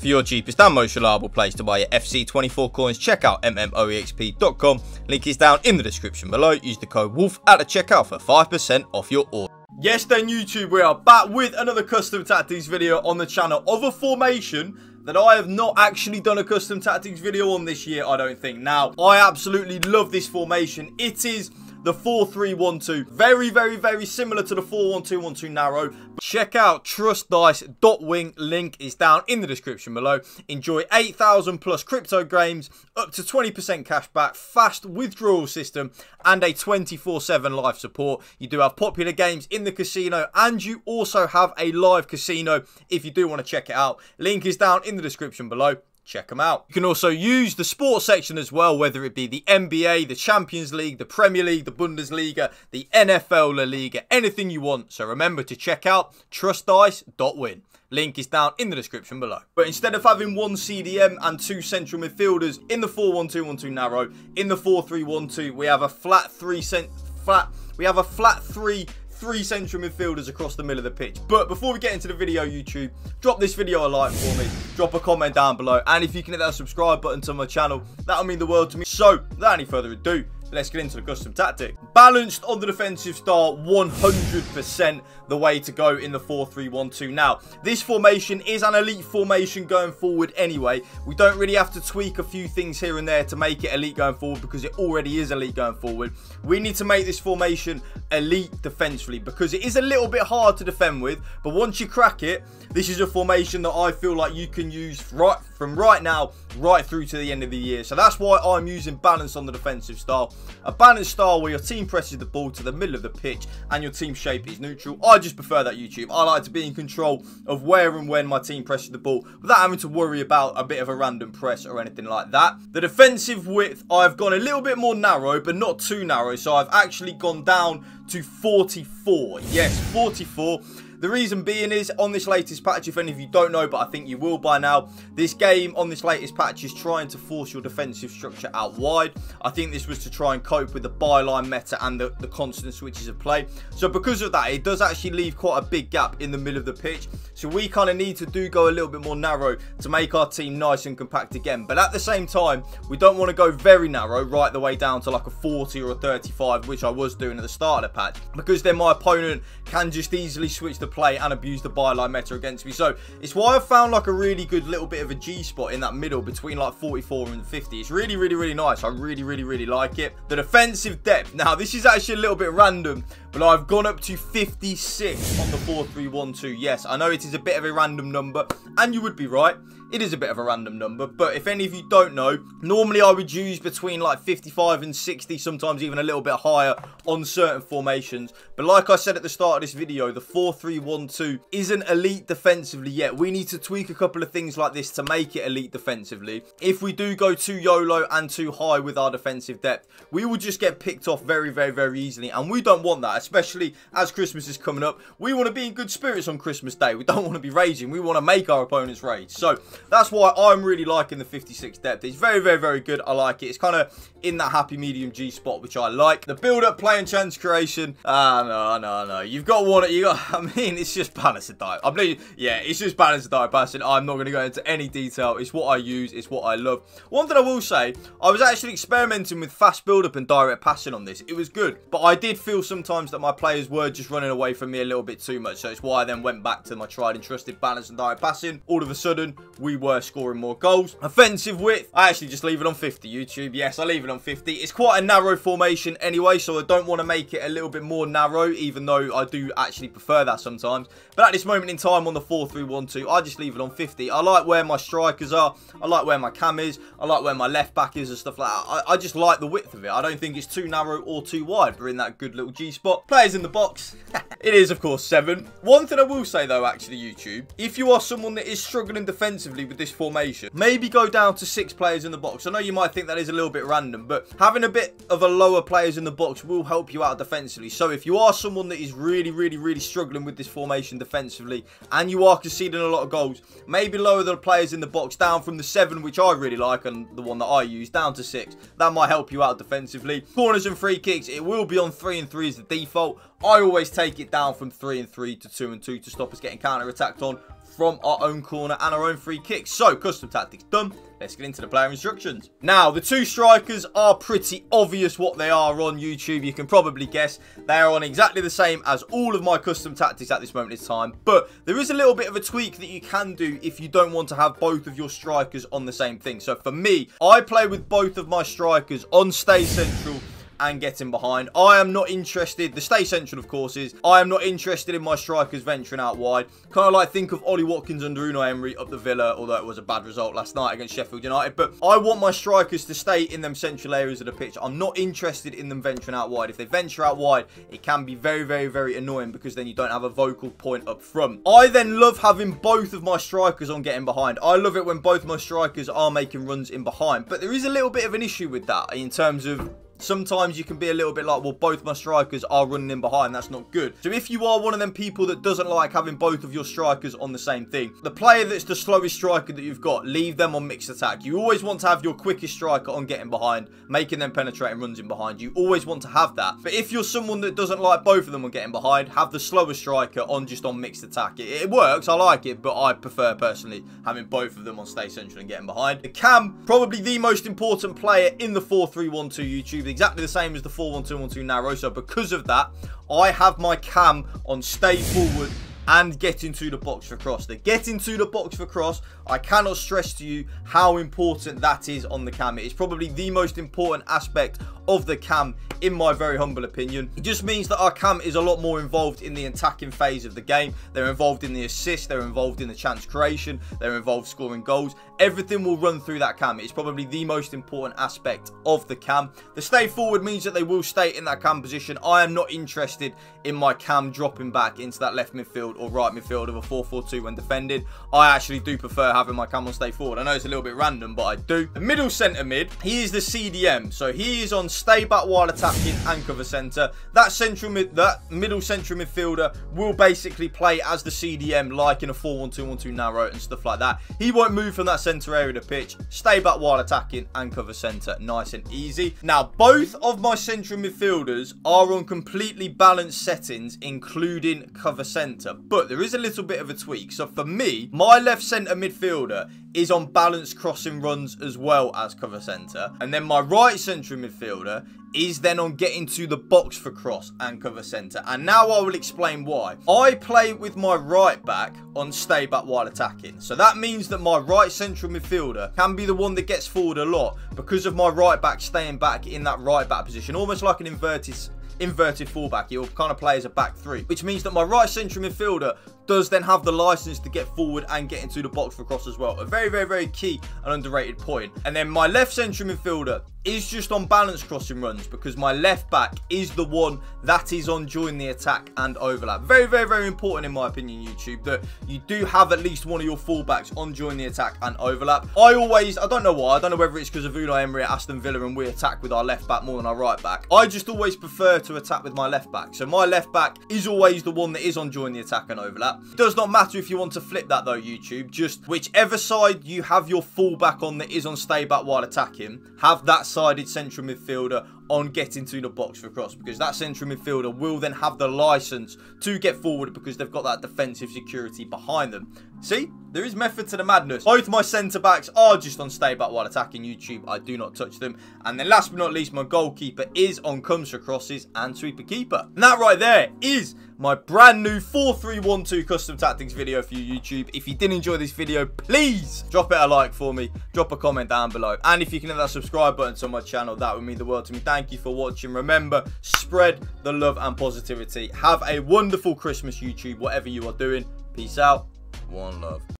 For your cheapest and most reliable place to buy your FC24 coins, check out MMOEXP.com. Link is down in the description below. Use the code WOLF at the checkout for 5% off your order. Yes then YouTube, we are back with another custom tactics video on the channel of a formation that I have not actually done a custom tactics video on this year, I don't think. Now, I absolutely love this formation. It is the 4-3-1-2. Very similar to the 4-1-2-1-2 narrow. Check out TrustDice.wing. Link is down in the description below. Enjoy 8,000 plus crypto games, up to 20% cash back, fast withdrawal system, and a 24/7 live support. You do have popular games in the casino, and you also have a live casino if you do want to check it out. Link is down in the description below. Check them out. You can also use the sports section as well, whether it be the NBA, the Champions League, the Premier League, the Bundesliga, the NFL La Liga, anything you want. So remember to check out TrustDice.win. Link is down in the description below. But instead of having one CDM and two central midfielders in the 4-1-2-1-2 narrow, in the 4-3-1-2, we have a flat three central midfielders across the middle of the pitch. But before we get into the video, YouTube, drop this video a like for me, drop a comment down below, and if you can hit that subscribe button to my channel, that'll mean the world to me. So without any further ado, let's get into the custom tactic. Balanced on the defensive style, 100% the way to go in the 4-3-1-2. Now, this formation is an elite formation going forward anyway. We don't really have to tweak a few things here and there to make it elite going forward because it already is elite going forward. We need to make this formation elite defensively because it is a little bit hard to defend with, but once you crack it, this is a formation that I feel like you can use from right now right through to the end of the year. So that's why I'm using balance on the defensive style. A balanced style where your team presses the ball to the middle of the pitch and your team shape is neutral. I just prefer that, YouTube. I like to be in control of where and when my team presses the ball without having to worry about a bit of a random press or anything like that. The defensive width, I've gone a little bit more narrow, but not too narrow. So I've actually gone down to 44. Yes, 44. The reason being is, on this latest patch, if any of you don't know, but I think you will by now, this game on this latest patch is trying to force your defensive structure out wide. I think this was to try and cope with the byline meta and the constant switches of play. So because of that, it does actually leave quite a big gap in the middle of the pitch. So we kind of need to go a little bit more narrow to make our team nice and compact again. But at the same time, we don't want to go very narrow right the way down to like a 40 or a 35, which I was doing at the start of the patch, because then my opponent can just easily switch the play and abuse the byline meta against me. So it's why I've found like a really good little bit of a G spot in that middle between like 44 and 50. It's really nice. I really like it. The defensive depth, now this is actually a little bit random, but I've gone up to 56 on the 4-3-1-2. Yes, I know it is a bit of a random number, and you would be right. It is a bit of a random number, but if any of you don't know, normally I would use between like 55 and 60, sometimes even a little bit higher on certain formations. But like I said at the start of this video, the 4-3-1-2 isn't elite defensively yet. We need to tweak a couple of things like this to make it elite defensively. If we do go too YOLO and too high with our defensive depth, we will just get picked off very easily, and we don't want that, especially as Christmas is coming up. We want to be in good spirits on Christmas Day. We don't want to be raging. We want to make our opponents rage. So that's why I'm really liking the 56 depth. It's very good. I like it. It's kind of in that happy medium G spot, which I like. The build-up, play and chance creation. No. You've got one. I mean, it's just balance and dive. Yeah, it's just balance and dive passing. I'm not going to go into any detail. It's what I use. It's what I love. One thing I will say, I was actually experimenting with fast build-up and direct passing on this. It was good, but I did feel sometimes that my players were just running away from me a little bit too much. So it's why I then went back to my tried and trusted balance and direct passing. All of a sudden, we were scoring more goals. Offensive width, I actually just leave it on 50, YouTube. Yes, I leave it on 50. It's quite a narrow formation anyway, so I don't want to make it a little bit more narrow, even though I do actually prefer that sometimes. But at this moment in time on the 4-3-1-2, I just leave it on 50. I like where my strikers are. I like where my cam is. I like where my left back is and stuff like that. I just like the width of it. I don't think it's too narrow or too wide. We're in that good little G spot. Players in the box. It is, of course, 7. One thing I will say, though, actually, YouTube, if you are someone that is struggling defensively with this formation, maybe go down to 6 players in the box. I know you might think that is a little bit random, but having a bit of a lower players in the box will help you out defensively. So if you are someone that is really struggling with this formation defensively and you are conceding a lot of goals, maybe lower the players in the box down from the 7, which I really like, and the one that I use, down to 6. That might help you out defensively. Corners and free kicks, it will be on 3 and 3 as the default. I always take it down from 3 and 3 to 2 and 2 to stop us getting counter-attacked on. from our own corner and our own free kicks. So, custom tactics done. Let's get into the player instructions. Now, the two strikers are pretty obvious what they are on YouTube. You can probably guess. They are on exactly the same as all of my custom tactics at this moment in time. But there is a little bit of a tweak that you can do if you don't want to have both of your strikers on the same thing. So, for me, I play with both of my strikers on stay central and getting behind. I am not interested, the stay central of course is, I am not interested in my strikers venturing out wide. Kind of like think of Ollie Watkins under Unai Emery up the Villa, although it was a bad result last night against Sheffield United. But I want my strikers to stay in them central areas of the pitch. I'm not interested in them venturing out wide. If they venture out wide, it can be very, very, very annoying because then you don't have a vocal point up front. I then love having both of my strikers on getting behind. I love it when both my strikers are making runs in behind. But there is a little bit of an issue with that in terms of sometimes you can be a little bit like, well, both my strikers are running in behind. That's not good. So if you are one of them people that doesn't like having both of your strikers on the same thing, the player that's the slowest striker that you've got, leave them on mixed attack. You always want to have your quickest striker on getting behind, making them penetrating runs in behind. You always want to have that. But if you're someone that doesn't like both of them on getting behind, have the slower striker on just on mixed attack. It works. I like it, but I prefer personally having both of them on stay central and getting behind. The cam, probably the most important player in the 4-3-1-2 YouTube. Exactly the same as the 4-1-2-1-2 narrow. So because of that, I have my cam on stay forward and get into the box for cross. The get into the box for cross, I cannot stress to you how important that is on the cam. It is probably the most important aspect of the cam in my very humble opinion. It just means that our cam is a lot more involved in the attacking phase of the game. They're involved in the assist, they're involved in the chance creation, they're involved scoring goals. Everything will run through that cam. It's probably the most important aspect of the cam. The stay forward means that they will stay in that cam position. I am not interested in my cam dropping back into that left midfield or right midfield of a 4-4-2 when defended. I actually do prefer having my cam on stay forward. I know it's a little bit random, but I do. The middle centre mid, he is the CDM. So he is on stay back while attacking and cover centre. That middle central midfielder will basically play as the CDM, like in a 4-1-2-1-2 narrow and stuff like that. He won't move from that centre area of the pitch. Stay back while attacking and cover centre. Nice and easy. Now, both of my central midfielders are on completely balanced settings, including cover centre. But there is a little bit of a tweak. So for me, my left centre midfielder is on balanced crossing runs as well as cover centre. And then my right central midfielder is then on getting to the box for cross and cover centre. And now I will explain why. I play with my right back on stay back while attacking. So that means that my right central midfielder can be the one that gets forward a lot because of my right back staying back in that right back position, almost like an inverted fullback. He'll kind of play as a back three, which means that my right central midfielder does then have the license to get forward and get into the box for cross as well. A very, very, very key and underrated point. And then my left central midfielder is just on balanced crossing runs because my left back is the one that is on join the attack and overlap. Very, very, very important in my opinion, YouTube, that you do have at least one of your fullbacks on join the attack and overlap. I don't know why. I don't know whether it's because of Unai Emery at Aston Villa and we attack with our left back more than our right back. I just always prefer to attack with my left back. So my left back is always the one that is on join the attack and overlap. It does not matter if you want to flip that though, YouTube. Just whichever side you have your fullback on that is on stay back while attacking, have that sided central midfielder on getting to the box for cross, because that central midfielder will then have the license to get forward because they've got that defensive security behind them. See, there is method to the madness. Both my centre backs are just on stay back while attacking, YouTube. I do not touch them. And then last but not least, my goalkeeper is on comes for crosses and sweeper keeper. And that right there is my brand new 4-3-1-2 custom tactics video for you, YouTube. If you did enjoy this video, please drop it a like for me, drop a comment down below, and if you can hit that subscribe button to my channel, that would mean the world to me. Thank you for watching. Remember, spread the love and positivity. Have a wonderful Christmas, YouTube, whatever you are doing. Peace out. One love.